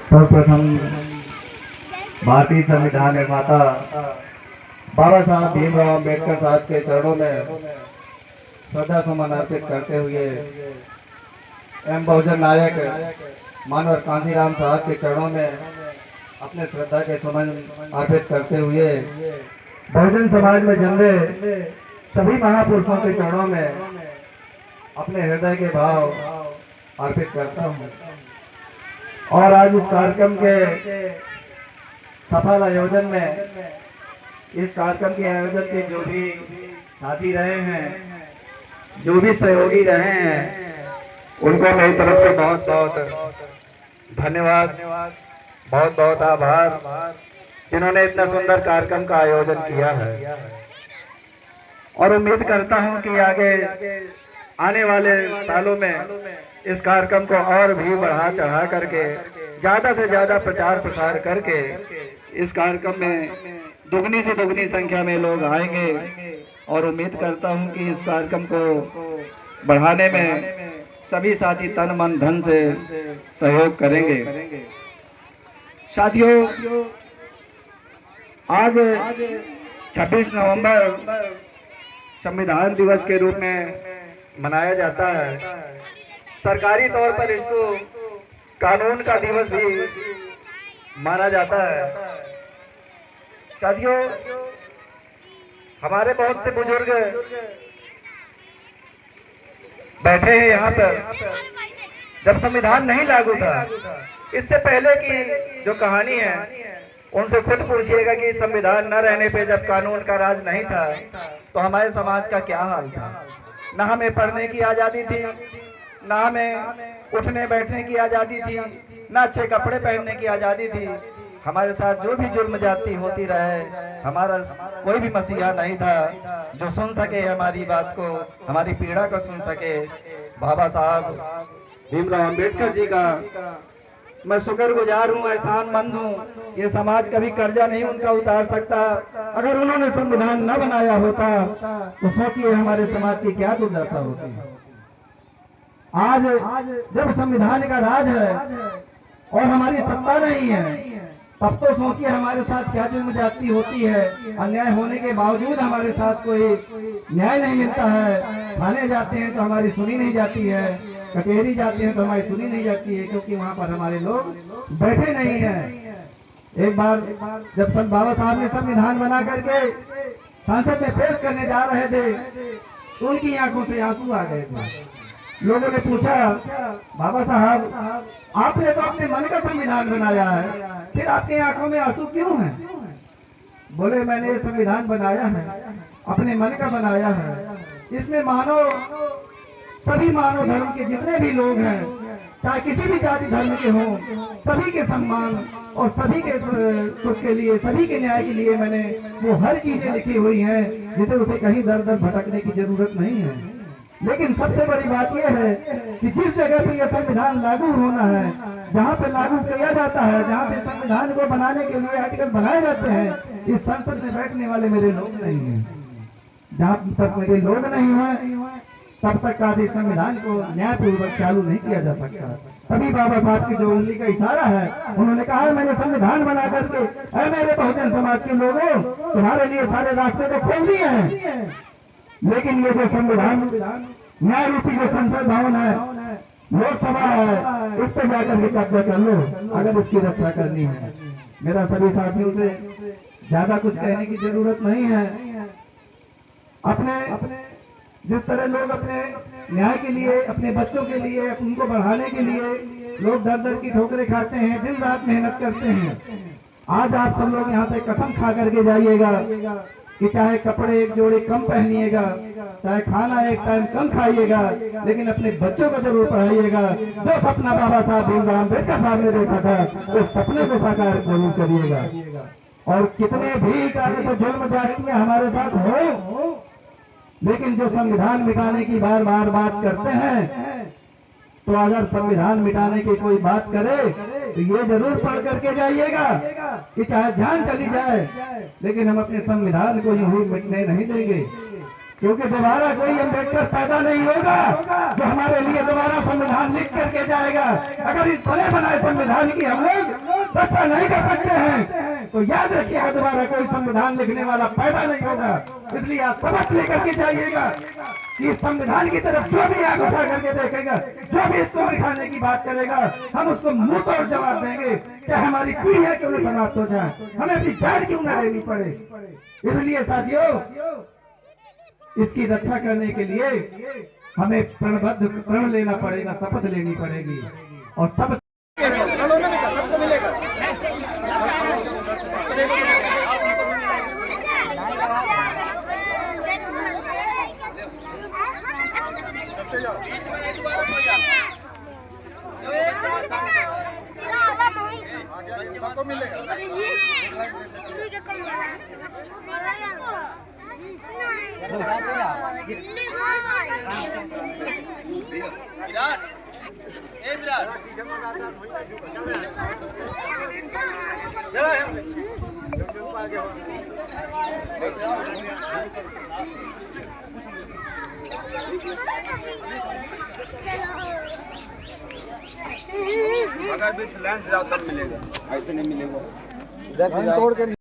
सर्वप्रथम भारतीय संविधान निर्माता बाबा साहब भीमराव अम्बेडकर साहब के चरणों में श्रद्धा सुमन अर्पित करते हुए एम बहुजन नायक मानवर कांशीराम साहब के चरणों में अपने श्रद्धा के सुमन अर्पित करते हुए बहुजन समाज में जन्मे सभी महापुरुषों के चरणों में अपने हृदय के भाव अर्पित करता हूँ। और आज इस कार्यक्रम के सफल आयोजन में इस कार्यक्रम के आयोजन के जो भी साथी रहे हैं, जो भी सहयोगी रहे हैं, उनको मेरी तरफ से बहुत बहुत धन्यवाद, बहुत बहुत आभार, जिन्होंने इतना सुंदर कार्यक्रम का आयोजन किया है। और उम्मीद करता हूं कि आगे आने वाले सालों में इस कार्यक्रम को और भी बढ़ा चढ़ा करके ज्यादा से ज्यादा प्रचार प्रसार करके इस कार्यक्रम में दुगनी से दुगनी संख्या में लोग आएंगे। और उम्मीद करता हूं कि इस कार्यक्रम को बढ़ाने में सभी साथी तन मन धन से सहयोग करेंगे। साथियों, आज 26 नवंबर संविधान दिवस के रूप में मनाया जाता है। सरकारी तौर पर इसको कानून का दिवस भी माना जाता है। साथियों, हमारे बहुत से बुजुर्ग बैठे हैं यहाँ पर। जब संविधान नहीं लागू था, इससे पहले की जो कहानी है उनसे खुद पूछिएगा कि संविधान न रहने पे, जब कानून का राज नहीं था, तो हमारे समाज का क्या हाल था। न हमें पढ़ने की आज़ादी थी, न हमें उठने बैठने की आज़ादी थी, न अच्छे कपड़े पहनने की आज़ादी थी। हमारे साथ जो भी जुर्म जाती होती रहे, हमारा कोई भी मसीहा नहीं था जो सुन सके हमारी बात को, हमारी पीड़ा को सुन सके। बाबा साहब भीमराव अम्बेडकर जी का मैं शुक्रगुजार हूँ, एहसानमंद हूँ। ये समाज कभी कर्जा नहीं उनका उतार सकता। अगर उन्होंने संविधान न बनाया होता तो सोचिए हमारे समाज की क्या दुर्दशा होती। आज जब संविधान का राज है और हमारी सत्ता नहीं है, तब तो सोचिए हमारे साथ क्या जुर्म जाती होती है। अन्याय होने के बावजूद हमारे साथ कोई न्याय नहीं मिलता है। थाने जाते हैं तो हमारी सुनी नहीं जाती है, कचहरी जाते हैं तो हमारी सुनी नहीं जाती है, क्योंकि वहाँ पर हमारे लोग बैठे नहीं हैं। एक बार जब बाबा साहब ने संविधान बना करके संसद में पेश करने जा रहे थे, तो उनकी आंखों से आंसू आ गए थे। लोगों ने पूछा, बाबा साहब आपने तो अपने मन का संविधान बनाया है, फिर आपकी आंखों में आंसू क्यों हैं? बोले, मैंने ये संविधान बनाया है, अपने मन का बनाया है। इसमें सभी मानव धर्म के जितने भी लोग हैं, चाहे किसी भी जाति धर्म के हों, सभी के सम्मान और सभी के सुख के लिए, सभी के न्याय के लिए मैंने वो हर चीजें लिखी हुई हैं, जिसे उसे कहीं दर दर भटकने की जरूरत नहीं है। लेकिन सबसे बड़ी बात यह है कि जिस जगह पर यह संविधान लागू होना है, जहाँ पे लागू किया जाता है, जहाँ से संविधान को बनाने के लिए आर्टिकल बनाए जाते हैं, इस संसद में बैठने वाले मेरे लोग नहीं हैं। जहाँ तक मेरे लोग नहीं हैं, तब तक आदि संविधान को न्यायपूर्वक चालू नहीं किया जा सकता। तभी बाबा साहब की जो उंगली का इशारा है, उन्होंने कहा मैंने संविधान बना करके मेरे बहुजन समाज के लोगों, तुम्हारे लिए सारे रास्ते तो खोल दिए हैं, लेकिन ये जो संविधान न्याय रूपी जो संसद भवन है, लोकसभा है, इस पर जाकर के कब्जा कर लो अगर इसकी रक्षा करनी है। मेरा सभी साथियों से ज्यादा कुछ कहने की जरूरत नहीं है। अपने जिस तरह लोग अपने न्याय के लिए, अपने बच्चों के लिए, उनको बढ़ाने के लिए लोग दर दर की ठोकरें खाते हैं, दिन रात मेहनत करते हैं, आज आप सब लोग यहाँ से कसम खा करके जाइएगा कि चाहे कपड़े एक जोड़ी कम पहनिएगा, चाहे खाना एक टाइम कम खाइएगा, लेकिन अपने बच्चों को जरूर पढ़ाइएगा। जो सपना बाबा साहब भीमराव अम्बेडकर साहब ने देखा था, उस सपने को साकार जरूर करिएगा। और कितने भी कार्य तो जुर्म जातियां हमारे साथ हो, लेकिन जो संविधान मिटाने की बार बार बात करते हैं, तो अगर संविधान मिटाने की कोई बात करे तो ये जरूर पढ़ करके जाइएगा कि चाहे जान चली जाए, लेकिन हम अपने संविधान को यूं ही मिटने नहीं देंगे। क्योंकि दोबारा कोई अम्बेडकर पैदा नहीं होगा जो हमारे लिए दोबारा संविधान लिख करके जाएगा। अगर इस बने बनाए संविधान की हम लोग रक्षा नहीं कर सकते हैं तो याद रखिएगा दोबारा कोई संविधान लिखने वाला पैदा नहीं होगा। इसलिए आप सबक लेकर के जाइएगा कि इस संविधान की तरफ जो भी आग उठा करके देखेगा, जो भी इसको बिठाने की बात करेगा, हम उसको मुंह तोड़ जवाब देंगे, चाहे हमारी पीढ़ियां क्यों न समाप्त हो जाए, हमें अपनी जान क्यों न लेनी पड़े। इसलिए साथियों, इसकी रक्षा करने के लिए हमें प्रण लेना पड़ेगा, शपथ लेनी पड़ेगी और सब सबको मिलेगा। सबको मिलेगा। विराट, ए विराट, अगर भी लैंड जाओ तब मिलेगा, ऐसे नहीं मिलेगा।